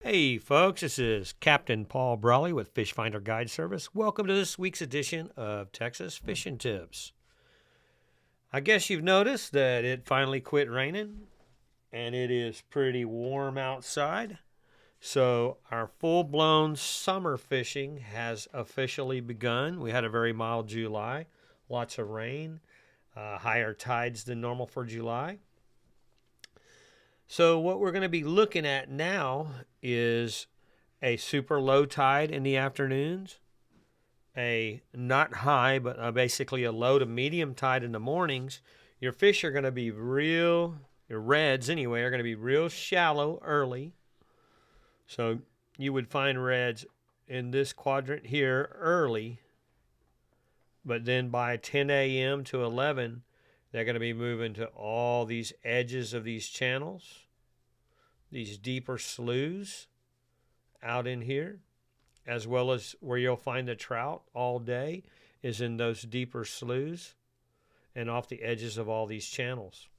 Hey folks, this is Captain Paul Brawley with Fish Finder Guide Service. Welcome to this week's edition of Texas Fishing Tips. I guess you've noticed that it finally quit raining and it is pretty warm outside. So our full-blown summer fishing has officially begun. We had a very mild July, lots of rain, higher tides than normal for July. So what we're going to be looking at now is a super low tide in the afternoons, a not high, but basically a low to medium tide in the mornings. Your fish are going to be your reds anyway, are going to be real shallow early. So you would find reds in this quadrant here early, but then by 10 a.m. to 11, they're going to be moving to all these edges of these channels, these deeper sloughs out in here, as well as where you'll find the trout all day is in those deeper sloughs and off the edges of all these channels.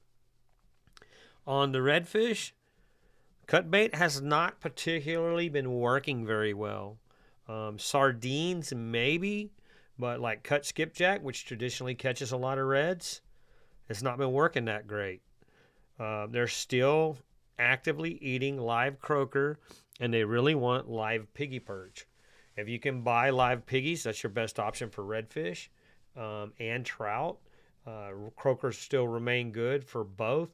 On the redfish, cut bait has not particularly been working very well. Sardines maybe, but like cut skipjack, which traditionally catches a lot of reds, it's not been working that great. They're still actively eating live croaker, and they really want live piggy perch. If you can buy live piggies, that's your best option for redfish and trout. Croakers still remain good for both.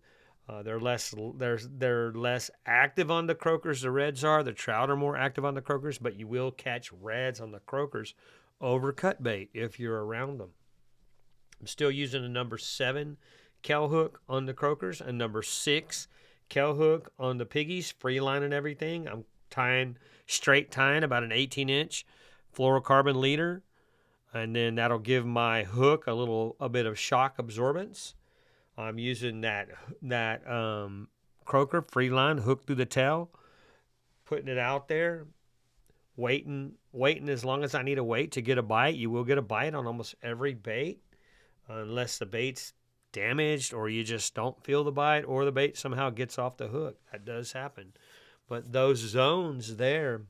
They're less active on the croakers. The reds are. The trout are more active on the croakers, but you will catch reds on the croakers over cut bait if you're around them. I'm still using a number 7 kell hook on the croakers and number 6 kell hook on the piggies, free line and everything. I'm straight tying about an 18-inch fluorocarbon leader, and then that'll give my hook a bit of shock absorbance. I'm using that croaker free line hook through the tail, putting it out there, waiting as long as I need to wait to get a bite. You will get a bite on almost every bait, unless the bait's damaged or you just don't feel the bite or the bait somehow gets off the hook. That does happen. But those zones there,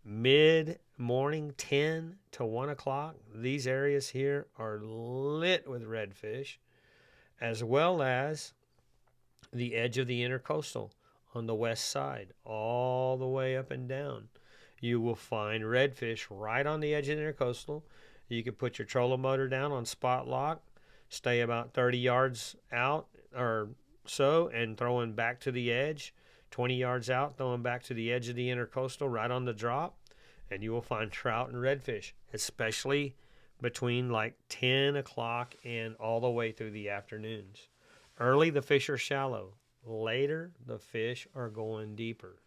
mid-morning 10 to 1 o'clock, these areas here are lit with redfish, as well as the edge of the intercoastal on the west side, all the way up and down. You will find redfish right on the edge of the intercoastal. You can put your trolling motor down on spot lock, stay about 30 yards out or so, and throwing back to the edge, 20 yards out, throwing back to the edge of the intercoastal right on the drop, and you will find trout and redfish, especially between like 10 o'clock and all the way through the afternoons. Early, the fish are shallow. Later, the fish are going deeper.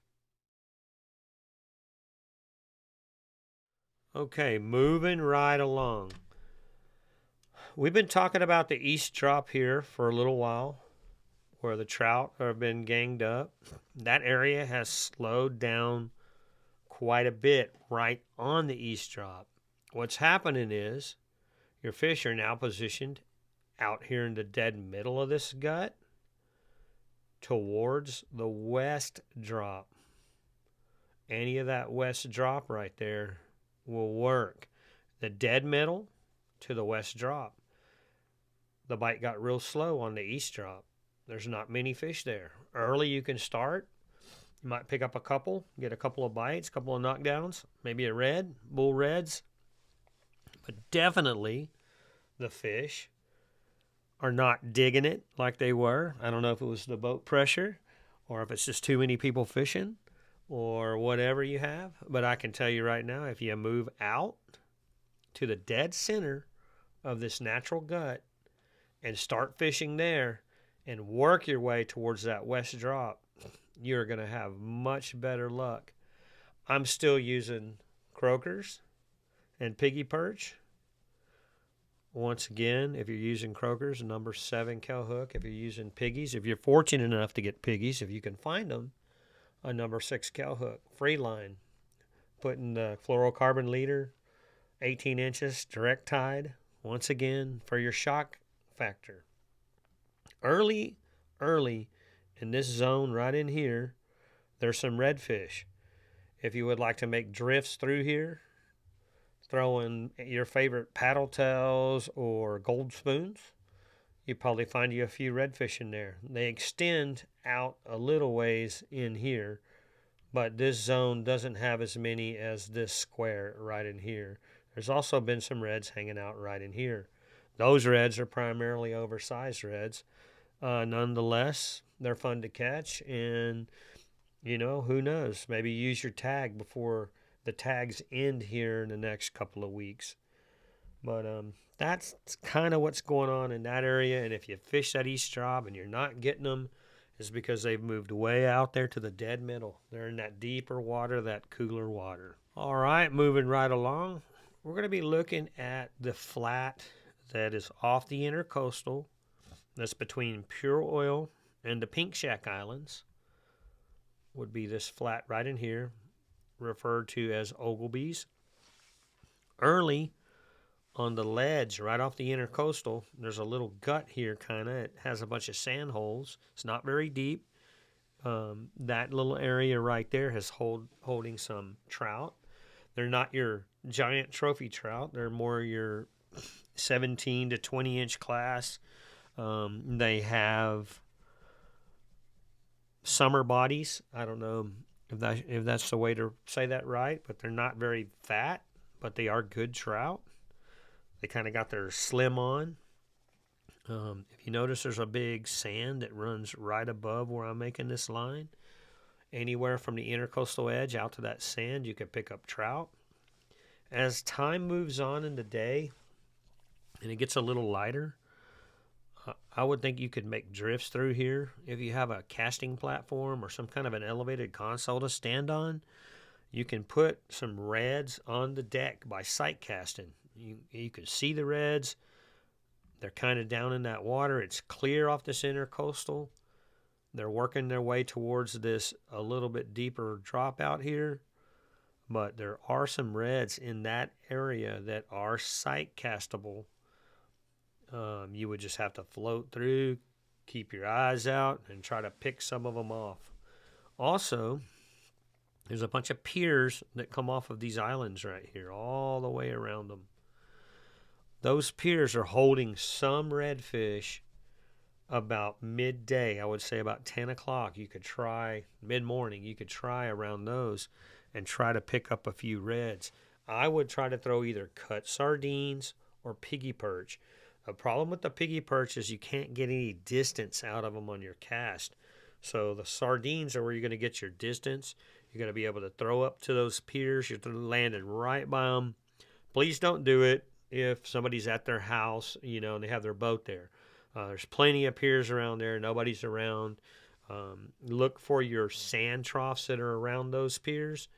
Okay, moving right along. We've been talking about the east drop here for a little while, where the trout have been ganged up. That area has slowed down quite a bit right on the east drop. What's happening is your fish are now positioned out here in the dead middle of this gut towards the west drop. Any of that west drop right there will work. The dead middle to the west drop. The bite got real slow on the east drop. There's not many fish there. Early you can start. You might pick up a couple, get a couple of bites, a couple of knockdowns, maybe a red, bull reds. But definitely the fish are not digging it like they were. I don't know if it was the boat pressure or if it's just too many people fishing or whatever you have. But I can tell you right now, if you move out to the dead center of this natural gut and start fishing there and work your way towards that west drop, you're going to have much better luck. I'm still using croakers and piggy perch. Once again, if you're using croakers, number 7 kell hook. If you're using piggies, if you're fortunate enough to get piggies, if you can find them, a number 6 kell hook. Free line. Putting the fluorocarbon leader, 18 inches, direct tide. Once again, for your shock factor. Early in this zone right in here, there's some redfish. If you would like to make drifts through here, throw in your favorite paddle tails or gold spoons. You probably find you a few redfish in there. They extend out a little ways in here, but this zone doesn't have as many as this square right in here. There's also been some reds hanging out right in here. Those reds are primarily oversized reds. Nonetheless, they're fun to catch, and who knows? Maybe use your tag before the tags end here in the next couple of weeks. But that's kind of what's going on in that area. And if you fish that east drop and you're not getting them, it's because they've moved way out there to the dead middle. They're in that deeper water, that cooler water. All right, moving right along. We're going to be looking at the flat that is off the intercoastal. That's between Pure Oil and the Pink Shack Islands. Would be this flat right in here, referred to as Ogilby's. Early on the ledge right off the intercoastal, there's a little gut here, kind of. It has a bunch of sand holes. It's not very deep. That little area right there is holding some trout. They're not your giant trophy trout. They're more your 17 to 20 inch class. They have summer bodies. I don't know if that's the way to say that right, but they're not very fat, but they are good trout. They kind of got their slim on. If you notice, there's a big sand that runs right above where I'm making this line. Anywhere from the intercoastal edge out to that sand, you can pick up trout. As time moves on in the day and it gets a little lighter, I would think you could make drifts through here. If you have a casting platform or some kind of an elevated console to stand on, you can put some reds on the deck by sight casting. You can see the reds. They're kind of down in that water. It's clear off this intercoastal. They're working their way towards this a little bit deeper drop out here. But there are some reds in that area that are sight castable. You would just have to float through, keep your eyes out, and try to pick some of them off. Also, there's a bunch of piers that come off of these islands right here, all the way around them. Those piers are holding some redfish about midday. I would say about 10 o'clock. You could try mid-morning. You could try around those and try to pick up a few reds. I would try to throw either cut sardines or piggy perch. The problem with the piggy perch is you can't get any distance out of them on your cast. So the sardines are where you're going to get your distance. You're going to be able to throw up to those piers. You're landing right by them. Please don't do it if somebody's at their house, and they have their boat there. There's plenty of piers around there. Nobody's around. Look for your sand troughs that are around those piers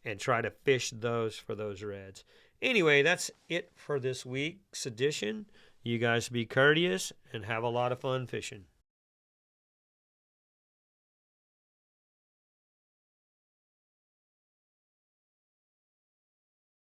and try to fish those for those reds. Anyway, that's it for this week's edition. You guys be courteous and have a lot of fun fishing.